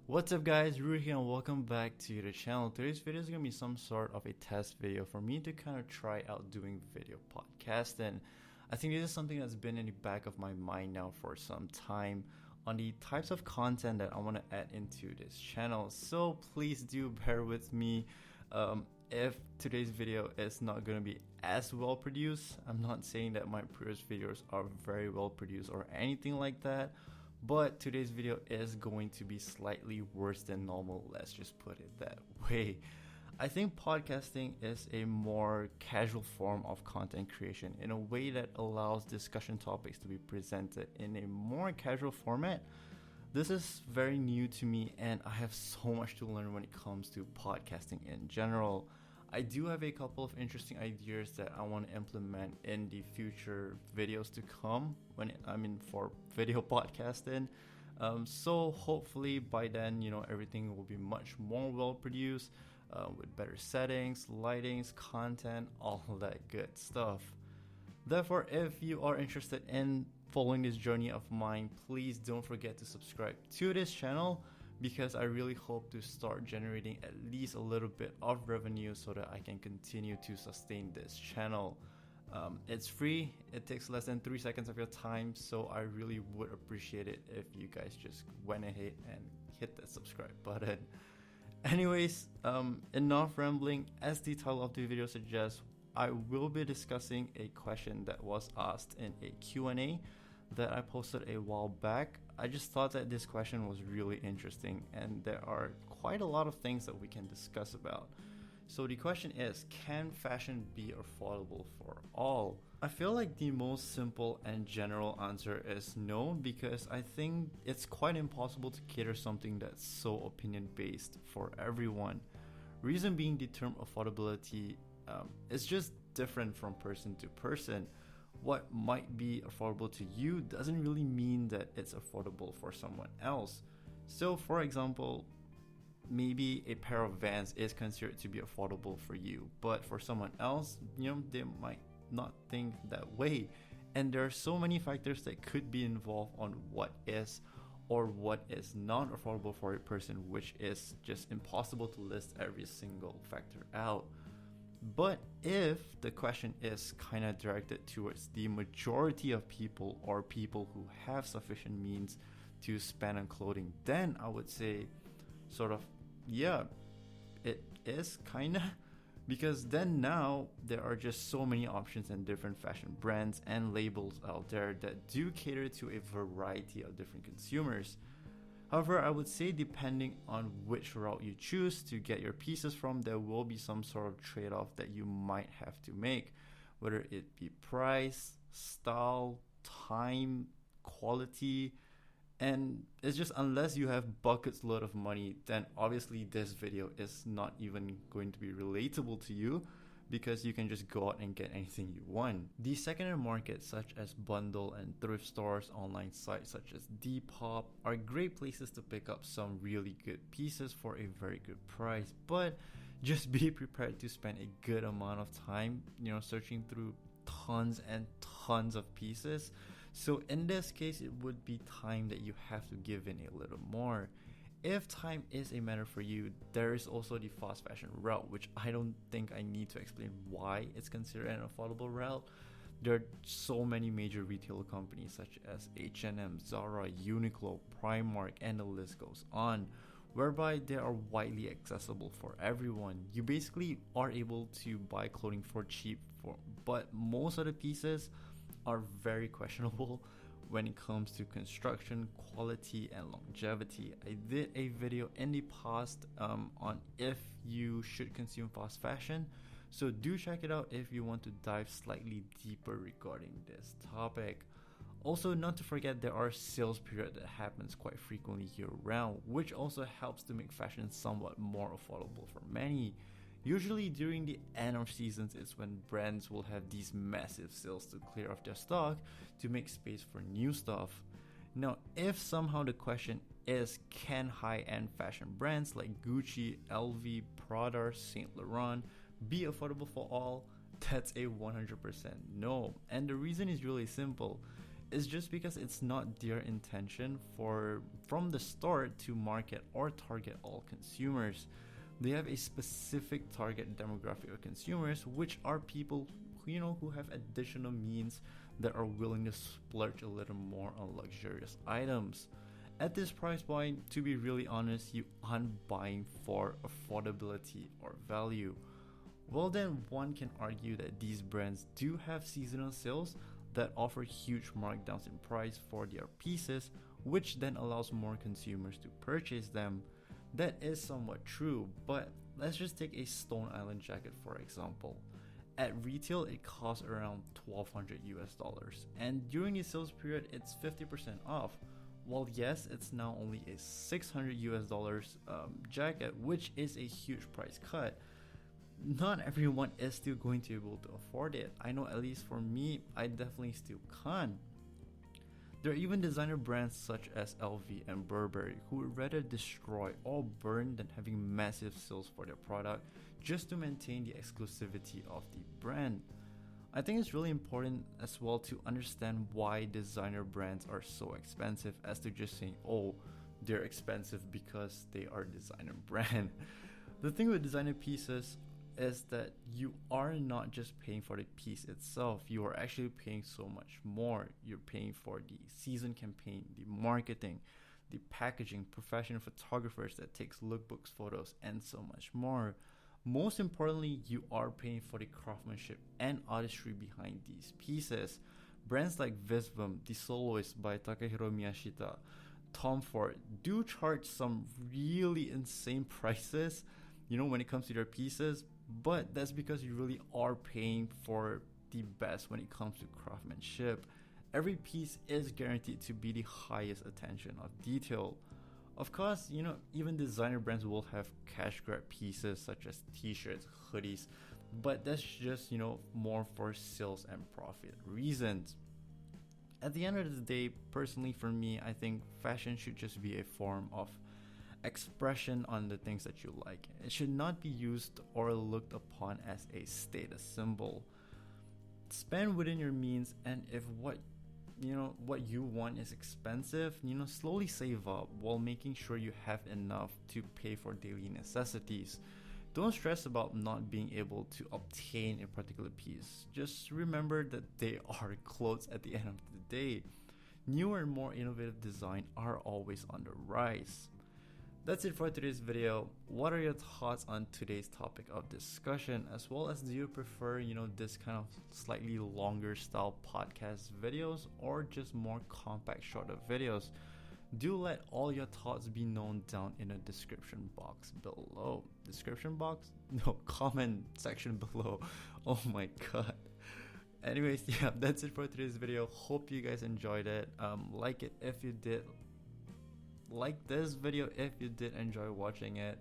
What's up guys, Rui here and welcome back to the channel. Today's video is going to be some sort of a test video for me to kind of try out doing video podcast, and I think this is something that's been in the back of my mind now for some time on the types of content that I want to add into this channel. So please do bear with me if today's video is not going to be as well produced. I'm not saying that my previous videos are very well produced or anything like that, but today's video is going to be slightly worse than normal, let's just put it that way. I think podcasting is a more casual form of content creation in a way that allows discussion topics to be presented in a more casual format. This is very new to me and I have so much to learn when it comes to podcasting in general. I do have a couple of interesting ideas that I want to implement in the future videos to come for video podcasting. So hopefully by then, everything will be much more well produced with better settings, lightings, content, all that good stuff. Therefore, if you are interested in following this journey of mine, please don't forget to subscribe to this channel, because I really hope to start generating at least a little bit of revenue so that I can continue to sustain this channel. It's free, it takes less than 3 seconds of your time, so I really would appreciate it if you guys just went ahead and hit that subscribe button. Anyways, enough rambling. As the title of the video suggests, I will be discussing a question that was asked in a Q&A that I posted a while back. I just thought that this question was really interesting and there are quite a lot of things that we can discuss about. So the question is, can fashion be affordable for all? I feel like the most simple and general answer is no, because I think it's quite impossible to cater something that's so opinion based for everyone. Reason being, the term affordability is just different from person to person. What might be affordable to you doesn't really mean that it's affordable for someone else. So for example, maybe a pair of Vans is considered to be affordable for you, but for someone else, they might not think that way. And there are so many factors that could be involved on what is or what is not affordable for a person, which is just impossible to list every single factor out. But if the question is kind of directed towards the majority of people or people who have sufficient means to spend on clothing, then I would say yeah, it is kind of, because then now there are just so many options and different fashion brands and labels out there that do cater to a variety of different consumers. However, I would say depending on which route you choose to get your pieces from, there will be some sort of trade-off that you might have to make, whether it be price, style, time, quality. And it's just, unless you have buckets load of money, then obviously this video is not even going to be relatable to you, because you can just go out and get anything you want. The secondary markets such as bundle and thrift stores, online sites such as Depop are great places to pick up some really good pieces for a very good price, but just be prepared to spend a good amount of time, searching through tons and tons of pieces. So in this case, it would be time that you have to give in a little more. If time is a matter for you, there is also the fast fashion route, which I don't think I need to explain why it's considered an affordable route. There are so many major retail companies such as H&M, Zara, Uniqlo, Primark, and the list goes on, whereby they are widely accessible for everyone. You basically are able to buy clothing for cheap, but most of the pieces are very questionable when it comes to construction, quality, and longevity. I did a video in the past on if you should consume fast fashion, so do check it out if you want to dive slightly deeper regarding this topic. Also, not to forget, there are sales period that happens quite frequently year round, which also helps to make fashion somewhat more affordable for many. Usually during the end of seasons is when brands will have these massive sales to clear off their stock to make space for new stuff. Now, if somehow the question is, can high-end fashion brands like Gucci, LV, Prada, Saint Laurent be affordable for all? That's a 100% no. And the reason is really simple. is just because it's not their intention from the start to market or target all consumers. They have a specific target demographic of consumers, which are people who have additional means that are willing to splurge a little more on luxurious items. At this price point, to be really honest, you aren't buying for affordability or value. Well, then one can argue that these brands do have seasonal sales that offer huge markdowns in price for their pieces, which then allows more consumers to purchase them. That is somewhat true, but let's just take a Stone Island jacket for example. At retail, it costs around $1,200 and during the sales period, it's 50% off. While yes, it's now only a $600 jacket, which is a huge price cut, not everyone is still going to be able to afford it. I know at least for me, I definitely still can't. There are even designer brands such as LV and Burberry who would rather destroy or burn than having massive sales for their product just to maintain the exclusivity of the brand. I think it's really important as well to understand why designer brands are so expensive as to just saying, oh, they're expensive because they are a designer brand. The thing with designer pieces is that you are not just paying for the piece itself, you are actually paying so much more. You're paying for the season campaign, the marketing, the packaging, professional photographers that takes lookbooks, photos, and so much more. Most importantly, you are paying for the craftsmanship and artistry behind these pieces. Brands like Visvim, The Soloist by Takahiro Miyashita, Tom Ford do charge some really insane prices, when it comes to their pieces, but that's because you really are paying for the best when it comes to craftsmanship. Every piece is guaranteed to be the highest attention of detail. Of course, even designer brands will have cash grab pieces such as t-shirts, hoodies, but that's just, more for sales and profit reasons. At the end of the day, personally for me, I think fashion should just be a form of expression on the things that you like. It should not be used or looked upon as a status symbol. Spend within your means, and if what you want is expensive, slowly save up while making sure you have enough to pay for daily necessities. Don't stress about not being able to obtain a particular piece. Just remember that they are clothes at the end of the day. Newer and more innovative design are always on the rise. That's it for today's video. What are your thoughts on today's topic of discussion, as well as do you prefer, this kind of slightly longer style podcast videos or just more compact, shorter videos? Do let all your thoughts be known down in the description box below. Description box? No, comment section below. Oh my god. Anyways, yeah, that's it for today's video. Hope you guys enjoyed it. Like it if you did. Like this video if you did enjoy watching it.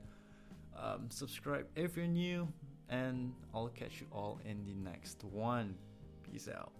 Subscribe if you're new, and I'll catch you all in the next one. Peace out.